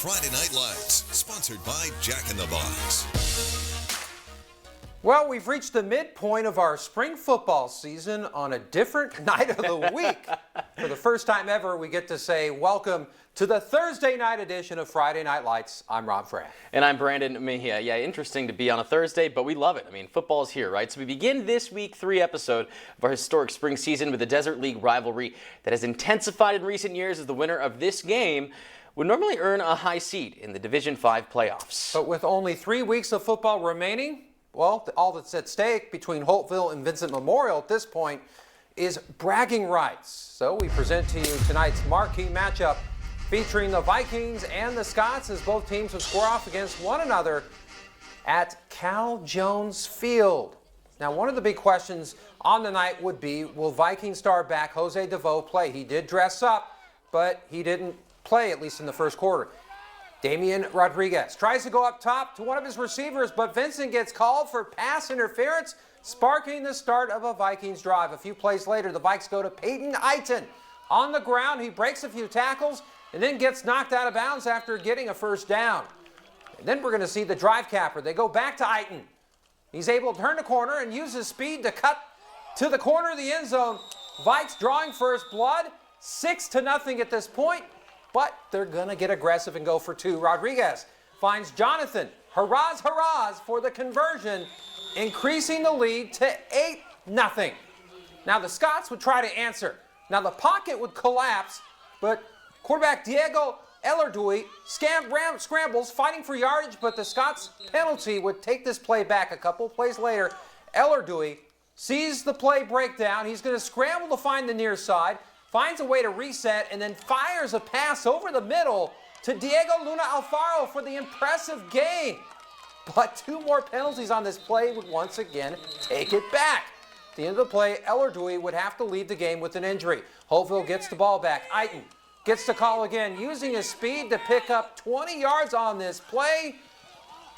Friday Night Lights, sponsored by Jack in the Box. Well, we've reached the midpoint of our spring football season on a different night of the week. For the first time ever, we get to say welcome to the Thursday night edition of Friday Night Lights. I'm Rob Fran. And I'm Brandon Mejia. Yeah, interesting to be on a Thursday, but we love it. I mean, football's here, right? So we begin this week 3 episode of our historic spring season with the Desert League rivalry that has intensified in recent years as the winner of this game would normally earn a high seed in the Division 5 playoffs. But with only 3 weeks of football remaining, well, all that's at stake between Holtville and Vincent Memorial at this point is bragging rights. So we present to you tonight's marquee matchup featuring the Vikings and the Scots as both teams will square off against one another at Cal Jones Field. Now, one of the big questions on the night would be, will Viking star back Jose DeVoe play? He did dress up, but he didn't play, at least in the first quarter. Damian Rodriguez tries to go up top to one of his receivers, but Vincent gets called for pass interference, sparking the start of a Vikings drive. A few plays later, the Vikes go to Peyton Eiton. On the ground, he breaks a few tackles and then gets knocked out of bounds after getting a first down. And then we're going to see the drive capper. They go back to Eiton. He's able to turn the corner and use his speed to cut to the corner of the end zone. Vikes drawing first blood, 6-0 at this point. But they're going to get aggressive and go for 2. Rodriguez finds Jonathan. Hurrahs for the conversion, increasing the lead to 8-0. Now the Scots would try to answer. Now the pocket would collapse, but quarterback Diego Ellerduy scrambles, fighting for yardage, but the Scots penalty would take this play back. A couple plays later, Ellerduy sees the play breakdown. He's going to scramble to find the near side, finds a way to reset, and then fires a pass over the middle to Diego Luna Alfaro for the impressive gain. But 2 more penalties on this play would once again take it back. At the end of the play, Ellerduy would have to leave the game with an injury. Holtville gets the ball back. Eiton gets the call again, using his speed to pick up 20 yards on this play.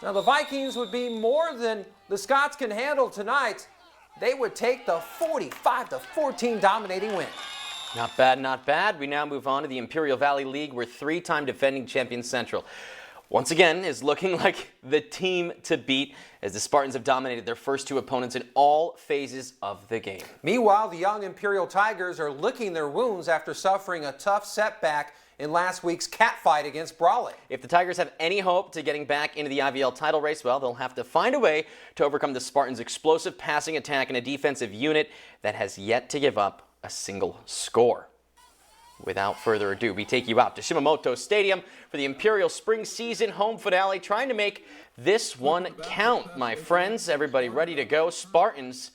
Now the Vikings would be more than the Scots can handle tonight. They would take the 45-14 dominating win. Not bad, not bad. We now move on to the Imperial Valley League, where 3-time defending champion Central once again is looking like the team to beat as the Spartans have dominated their first 2 opponents in all phases of the game. Meanwhile, the young Imperial Tigers are licking their wounds after suffering a tough setback in last week's catfight against Brawley. If the Tigers have any hope to getting back into the IVL title race, well, they'll have to find a way to overcome the Spartans' explosive passing attack and a defensive unit that has yet to give up a single score. Without further ado, we take you out to Shimamoto Stadium for the Imperial Spring Season home finale, trying to make this one count, my friends. Everybody ready to go. Spartans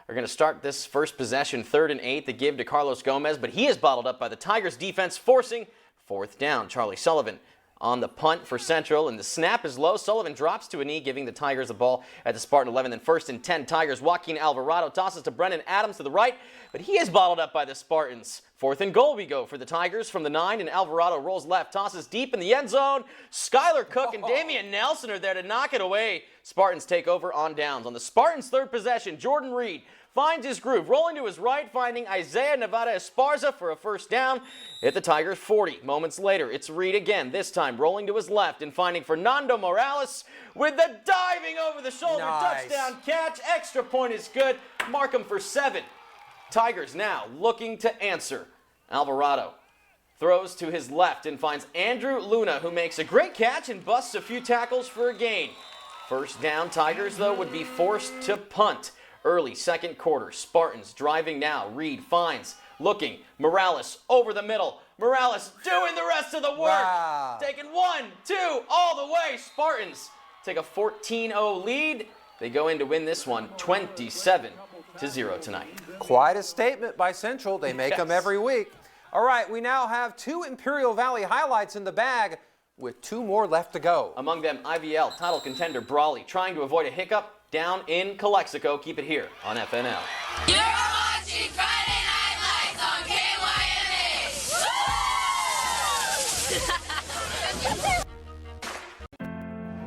are going to start this first possession, 3rd and 8, the give to Carlos Gomez, but he is bottled up by the Tigers defense, forcing 4th down. Charlie Sullivan on the punt for Central, and the snap is low. Sullivan drops to a knee, giving the Tigers the ball at the Spartan 11. Then 1st and 10, Tigers. Joaquin Alvarado tosses to Brennan Adams to the right, but he is bottled up by the Spartans. 4th and goal we go for the Tigers from the 9, and Alvarado rolls left, tosses deep in the end zone. Skylar Cook and Damian Nelson are there to knock it away. Spartans take over on downs. On the Spartans' 3rd possession, Jordan Reed finds his groove, rolling to his right, finding Isaiah Nevada Esparza for a 1st down at the Tigers' 40. Moments later, it's Reed again, this time rolling to his left and finding Fernando Morales with the diving over-the-shoulder touchdown catch. Extra point is good. Mark him for 7. Tigers now looking to answer. Alvarado throws to his left and finds Andrew Luna, who makes a great catch and busts a few tackles for a gain. 1st down, Tigers, though, would be forced to punt. Early 2nd quarter, Spartans driving now. Reed finds, looking, Morales over the middle. Morales doing the rest of the work. Wow. Taking 1, 2, all the way. Spartans take a 14-0 lead. They go in to win this one 27-0 tonight. Quite a statement by Central. They make them every week. All right, we now have 2 Imperial Valley highlights in the bag with 2 more left to go. Among them, IVL title contender Brawley trying to avoid a hiccup down in Calexico. Keep it here on FNL. You're watching Friday Night Lights on KYMA.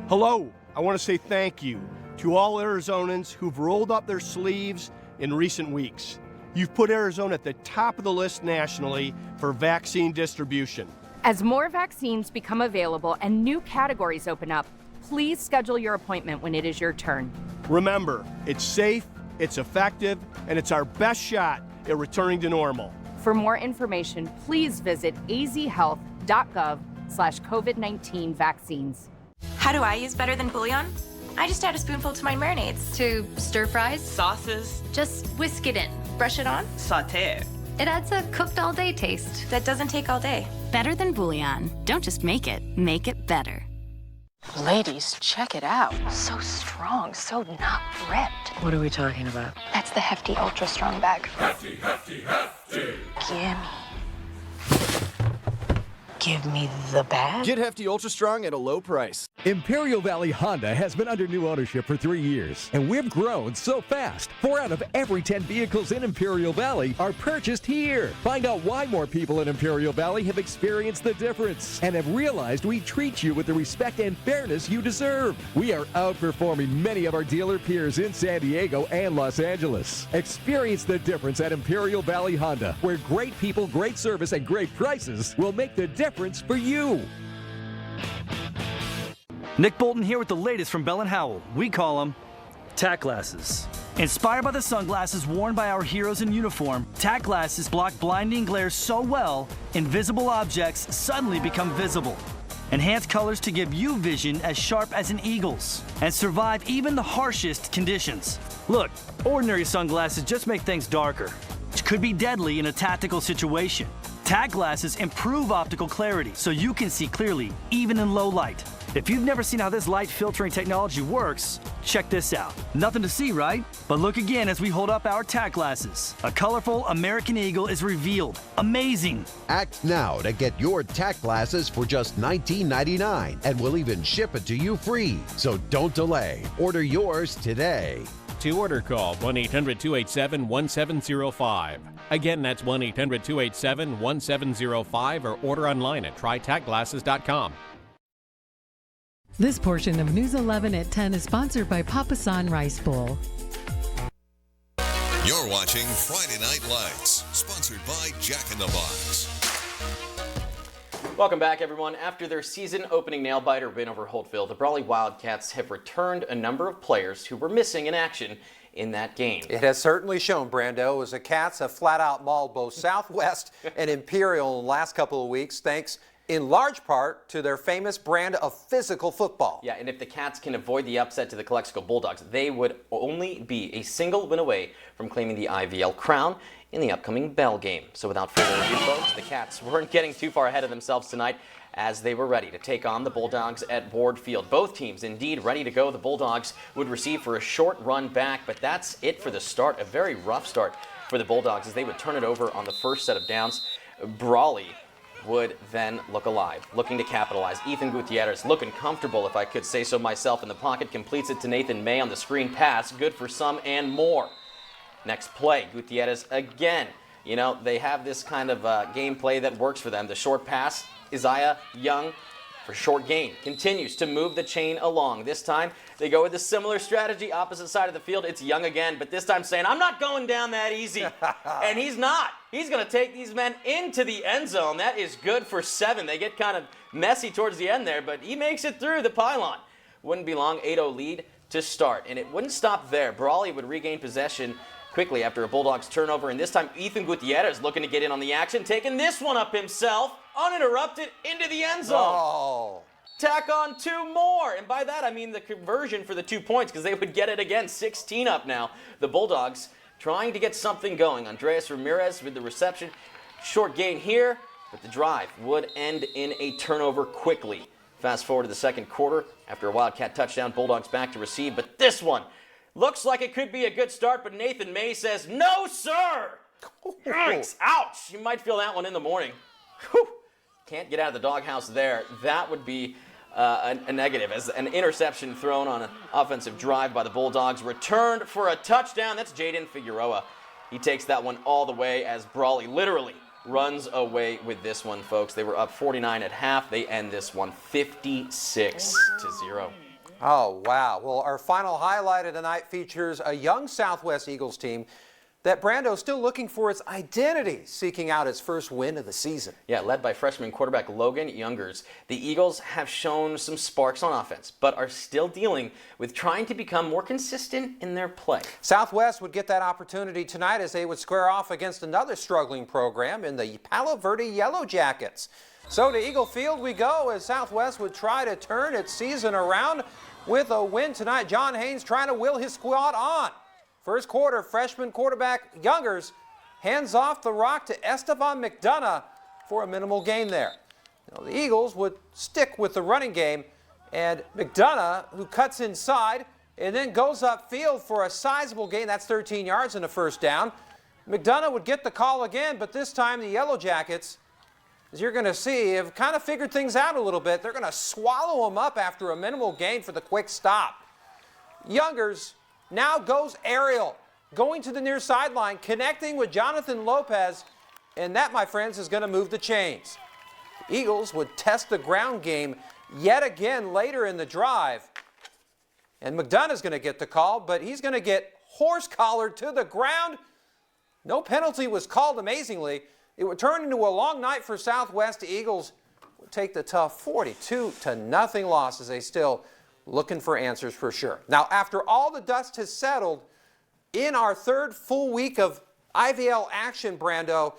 Hello, I want to say thank you to all Arizonans who've rolled up their sleeves in recent weeks. You've put Arizona at the top of the list nationally for vaccine distribution. As more vaccines become available and new categories open up, please schedule your appointment when it is your turn. Remember, it's safe, it's effective, and it's our best shot at returning to normal. For more information, please visit azhealth.gov/COVID-19 vaccines. How do I use better than bouillon? I just add a spoonful to my marinades. To stir fries, sauces, just whisk it in. Brush it on, saute. It adds a cooked all day taste. That doesn't take all day. Better than bouillon. Don't just make it better. Ladies, check it out. So strong, so not ripped. What are we talking about? That's the Hefty Ultra Strong bag. Hefty, hefty, hefty. Gimme. Give me the bag. Get Hefty Ultra Strong at a low price. Imperial Valley Honda has been under new ownership for 3 years, and we've grown so fast. 4 out of every 10 vehicles in Imperial Valley are purchased here. Find out why more people in Imperial Valley have experienced the difference and have realized we treat you with the respect and fairness you deserve. We are outperforming many of our dealer peers in San Diego and Los Angeles. Experience the difference at Imperial Valley Honda, where great people, great service, and great prices will make the difference for you. Nick Bolton here with the latest from Bell & Howell. We call them tack glasses. Inspired by the sunglasses worn by our heroes in uniform, tack glasses block blinding glare so well, invisible objects suddenly become visible. Enhance colors to give you vision as sharp as an eagle's and survive even the harshest conditions. Look, ordinary sunglasses just make things darker, which could be deadly in a tactical situation. Tack glasses improve optical clarity so you can see clearly, even in low light. If you've never seen how this light filtering technology works, check this out. Nothing to see, right? But look again as we hold up our tack glasses. A colorful American eagle is revealed. Amazing! Act now to get your tack glasses for just $19.99, and we'll even ship it to you free. So don't delay. Order yours today. To order, call 1-800-287-1705. Again, that's 1-800-287-1705 or order online at trytackglasses.com. This portion of News 11 at 10 is sponsored by Papa San Rice Bowl. You're watching Friday Night Lights, sponsored by Jack in the Box. Welcome back, everyone. After their season-opening nail-biter win over Holtville, the Brawley Wildcats have returned a number of players who were missing in action in that game. It has certainly shown, Brando, as the Cats have flat-out mauled both Southwest and Imperial in the last couple of weeks, thanks in large part to their famous brand of physical football. Yeah, and if the Cats can avoid the upset to the Calexico Bulldogs, they would only be a single win away from claiming the IVL crown in the upcoming Bell game. So without further ado, folks, the Cats weren't getting too far ahead of themselves tonight as they were ready to take on the Bulldogs at Ward Field. Both teams indeed ready to go. The Bulldogs would receive for a short run back, but that's it for the start. A very rough start for the Bulldogs as they would turn it over on the first set of downs. Brawley would then look alive, looking to capitalize. Ethan Gutierrez looking comfortable, if I could say so myself, in the pocket, completes it to Nathan May on the screen pass. Good for some and more. Next play, Gutierrez again. You know, they have this kind of gameplay that works for them. The short pass, Isaiah Young for short gain. Continues to move the chain along. This time, they go with a similar strategy, opposite side of the field. It's Young again, but this time saying, I'm not going down that easy. And he's not. He's going to take these men into the end zone. That is good for 7. They get kind of messy towards the end there, but he makes it through the pylon. Wouldn't be long, 8-0 lead to start. And it wouldn't stop there. Brawley would regain possession quickly after a Bulldogs turnover, and this time Ethan Gutierrez looking to get in on the action, taking this one up himself, uninterrupted, into the end zone. Oh. Tack on 2 more, and by that I mean the conversion for the 2 points, because they would get it again, 16 up now. The Bulldogs trying to get something going. Andreas Ramirez with the reception, short gain here, but the drive would end in a turnover quickly. Fast forward to the second quarter, after a Wildcat touchdown, Bulldogs back to receive, but this one looks like it could be a good start, but Nathan May says, no, sir! Yikes, ouch! You might feel that one in the morning. Whew. Can't get out of the doghouse there. That would be a negative, as an interception thrown on an offensive drive by the Bulldogs. Returned for a touchdown. That's Jaden Figueroa. He takes that one all the way as Brawley literally runs away with this one, folks. They were up 49 at half. They end this one 56-0. Oh, wow. Well, our final highlight of the night features a young Southwest Eagles team that Brando's still looking for its identity, seeking out its first win of the season. Yeah, led by freshman quarterback Logan Youngers, the Eagles have shown some sparks on offense, but are still dealing with trying to become more consistent in their play. Southwest would get that opportunity tonight as they would square off against another struggling program in the Palo Verde Yellow Jackets. So to Eagle Field we go as Southwest would try to turn its season around with a win tonight. John Haynes trying to will his squad on. First quarter, freshman quarterback Youngers hands off the rock to Esteban McDonough for a minimal gain there. Now, the Eagles would stick with the running game, and McDonough, who cuts inside and then goes upfield for a sizable gain. That's 13 yards and a first down. McDonough would get the call again, but this time the Yellow Jackets, as you're going to see, have kind of figured things out a little bit. They're going to swallow them up after a minimal gain for the quick stop. Youngers now goes aerial, going to the near sideline, connecting with Jonathan Lopez, and that, my friends, is going to move the chains. The Eagles would test the ground game yet again later in the drive, and McDonough's going to get the call, but he's going to get horse-collared to the ground. No penalty was called, amazingly. It would turn into a long night for Southwest. The Eagles would take the tough 42-0 loss as they still looking for answers for sure. Now, after all the dust has settled, in our third full week of IVL action, Brando,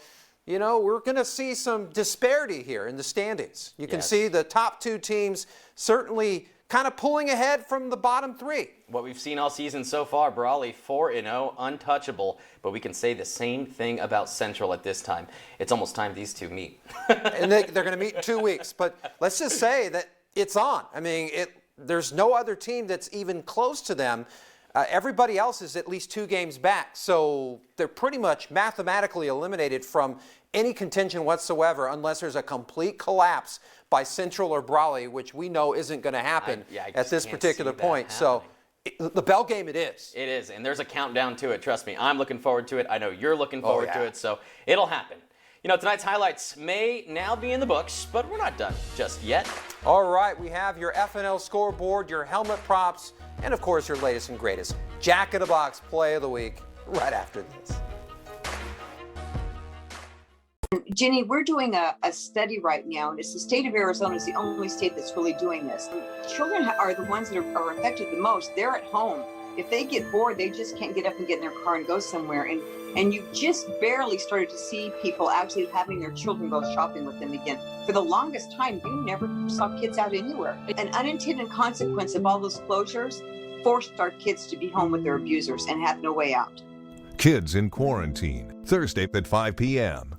you know, we're going to see some disparity here in the standings. You can see the top two teams certainly kind of pulling ahead from the bottom three. What we've seen all season so far, Brawley 4-0, untouchable, but we can say the same thing about Central at this time. It's almost time these two meet. And they're going to meet in 2 weeks, but let's just say that it's on. I mean, there's no other team that's even close to them. Everybody else is at least 2 games back, so they're pretty much mathematically eliminated from any contention whatsoever unless there's a complete collapse by Central or Brawley, which we know isn't going to happen at this particular point. So the bell game it is. It is, and there's a countdown to it. Trust me, I'm looking forward to it. I know you're looking forward to it, so it'll happen. You know, tonight's highlights may now be in the books, but we're not done just yet. All right, we have your FNL scoreboard, your helmet props, and of course your latest and greatest Jack in the Box play of the week right after this. Jenny, we're doing a study right now, and it's the state of Arizona is the only state that's really doing this. Children are the ones that are affected the most. They're at home. If they get bored, they just can't get up and get in their car and go somewhere. And you just barely started to see people actually having their children go shopping with them again. For the longest time, you never saw kids out anywhere. An unintended consequence of all those closures forced our kids to be home with their abusers and have no way out. Kids in Quarantine, Thursday at 5 p.m.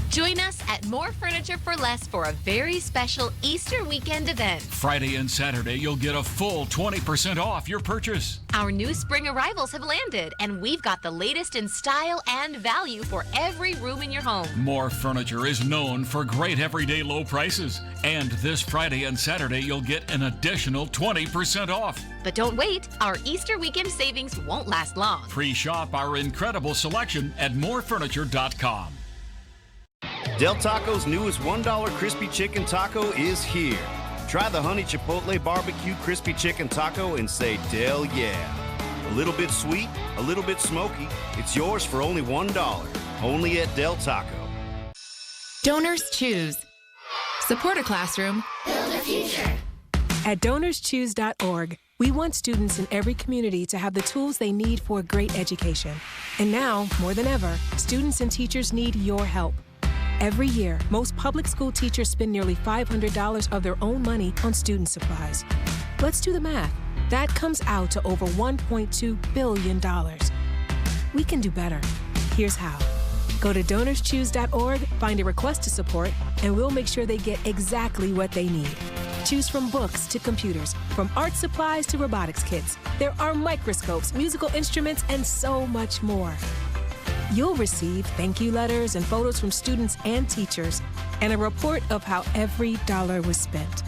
Join us at More Furniture for Less for a very special Easter weekend event. Friday and Saturday, you'll get a full 20% off your purchase. Our new spring arrivals have landed, and we've got the latest in style and value for every room in your home. More Furniture is known for great everyday low prices. And this Friday and Saturday, you'll get an additional 20% off. But don't wait. Our Easter weekend savings won't last long. Pre-shop our incredible selection at morefurniture.com. Del Taco's newest $1 crispy chicken taco is here. Try the honey chipotle barbecue crispy chicken taco and say Del yeah. A little bit sweet, a little bit smoky. It's yours for only $1. Only at Del Taco. Donors Choose. Support a classroom. Build a future. At DonorsChoose.org, we want students in every community to have the tools they need for a great education. And now, more than ever, students and teachers need your help. Every year, most public school teachers spend nearly $500 of their own money on student supplies. Let's do the math. That comes out to over $1.2 billion. We can do better. Here's how. Go to DonorsChoose.org, find a request to support, and we'll make sure they get exactly what they need. Choose from books to computers, from art supplies to robotics kits. There are microscopes, musical instruments, and so much more. You'll receive thank you letters and photos from students and teachers, and a report of how every dollar was spent.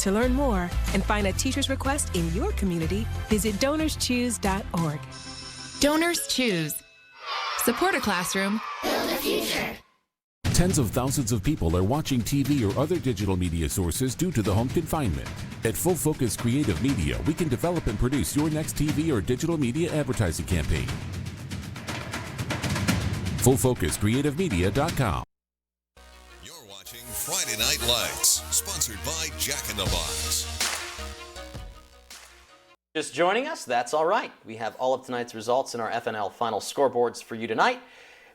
To learn more and find a teacher's request in your community, visit DonorsChoose.org. Donors Choose. Support a classroom. Build a future. Tens of thousands of people are watching TV or other digital media sources due to the home confinement. At Full Focus Creative Media, we can develop and produce your next TV or digital media advertising campaign. FullFocusCreativeMedia.com. You're watching Friday Night Lights, sponsored by Jack in the Box. Just joining us? That's all right. We have all of tonight's results in our FNL final scoreboards for you tonight.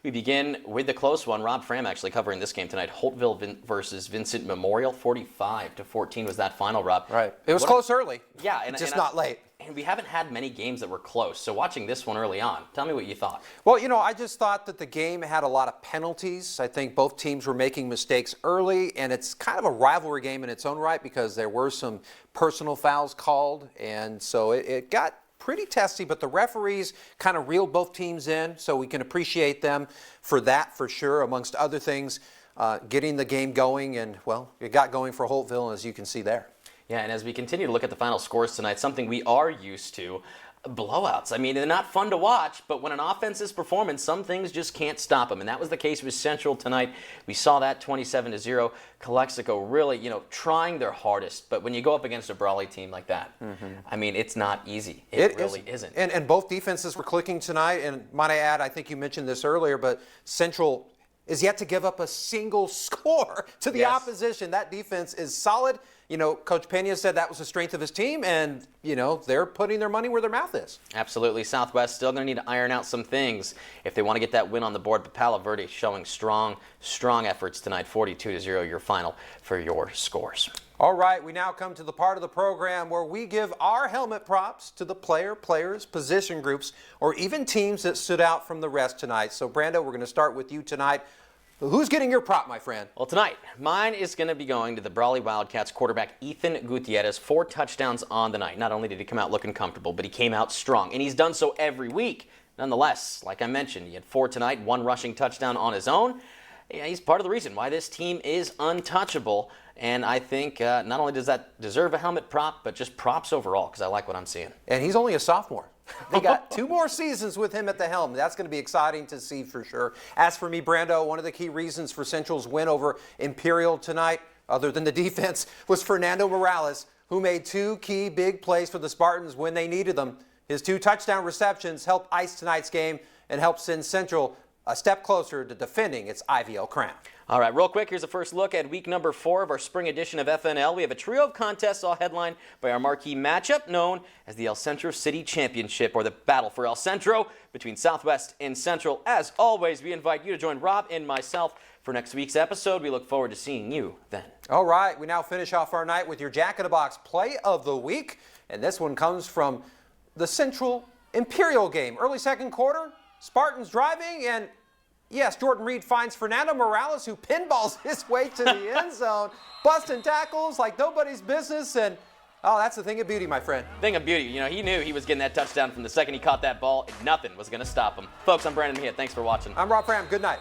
We begin with the close one. Rob Fram actually covering this game tonight. Holtville versus Vincent Memorial. 45-14 was that final, Rob. Right. It was close early. Yeah. And, just not late. And we haven't had many games that were close. So watching this one early on, tell me what you thought. Well, I just thought that the game had a lot of penalties. I think both teams were making mistakes early, and it's kind of a rivalry game in its own right because there were some personal fouls called, and so it got pretty testy, but the referees kind of reeled both teams in, so we can appreciate them for that for sure, amongst other things, getting the game going, and, well, it got going for Holtville, as you can see there. Yeah, and as we continue to look at the final scores tonight, something we are used to, blowouts. I mean, they're not fun to watch, but when an offense is performing, some things just can't stop them, and that was the case with Central tonight. We saw that 27-0. Calexico really, trying their hardest, but when you go up against a Brawley team like that, I mean, it's not easy. It really isn't. And both defenses were clicking tonight, and might I add, I think you mentioned this earlier, but Central is yet to give up a single score to the opposition. That defense is solid. Coach Pena said that was the strength of his team, and, they're putting their money where their mouth is. Absolutely. Southwest still going to need to iron out some things if they want to get that win on the board, but Palo Verde showing strong efforts tonight. 42-0 your final for your scores. All right, we now come to the part of the program where we give our helmet props to the players, position groups, or even teams that stood out from the rest tonight. So, Brando, we're going to start with you tonight. Who's getting your prop, my friend? Well, tonight, mine is going to be going to the Brawley Wildcats quarterback Ethan Gutierrez. 4 touchdowns on the night. Not only did he come out looking comfortable, but he came out strong, and he's done so every week. Nonetheless, like I mentioned, he had 4 tonight, 1 rushing touchdown on his own. Yeah, he's part of the reason why this team is untouchable, and I think not only does that deserve a helmet prop, but just props overall, because I like what I'm seeing. And he's only a sophomore. They got 2 more seasons with him at the helm. That's going to be exciting to see for sure. As for me, Brando, one of the key reasons for Central's win over Imperial tonight, other than the defense, was Fernando Morales, who made 2 key big plays for the Spartans when they needed them. His 2 touchdown receptions helped ice tonight's game and helped send Central a step closer to defending its IVL crown. All right, real quick, here's a first look at week number 4 of our spring edition of FNL. We have a trio of contests all headlined by our marquee matchup known as the El Centro City Championship, or the Battle for El Centro between Southwest and Central. As always, we invite you to join Rob and myself for next week's episode. We look forward to seeing you then. All right, we now finish off our night with your Jack in the Box play of the week, and this one comes from the Central Imperial game. Early second quarter, Spartans driving, and yes, Jordan Reed finds Fernando Morales, who pinballs his way to the end zone, busting tackles like nobody's business, and that's the thing of beauty, my friend. Thing of beauty. He knew he was getting that touchdown from the second he caught that ball, and nothing was going to stop him. Folks, I'm Brandon Mejia. Thanks for watching. I'm Rob Fram. Good night.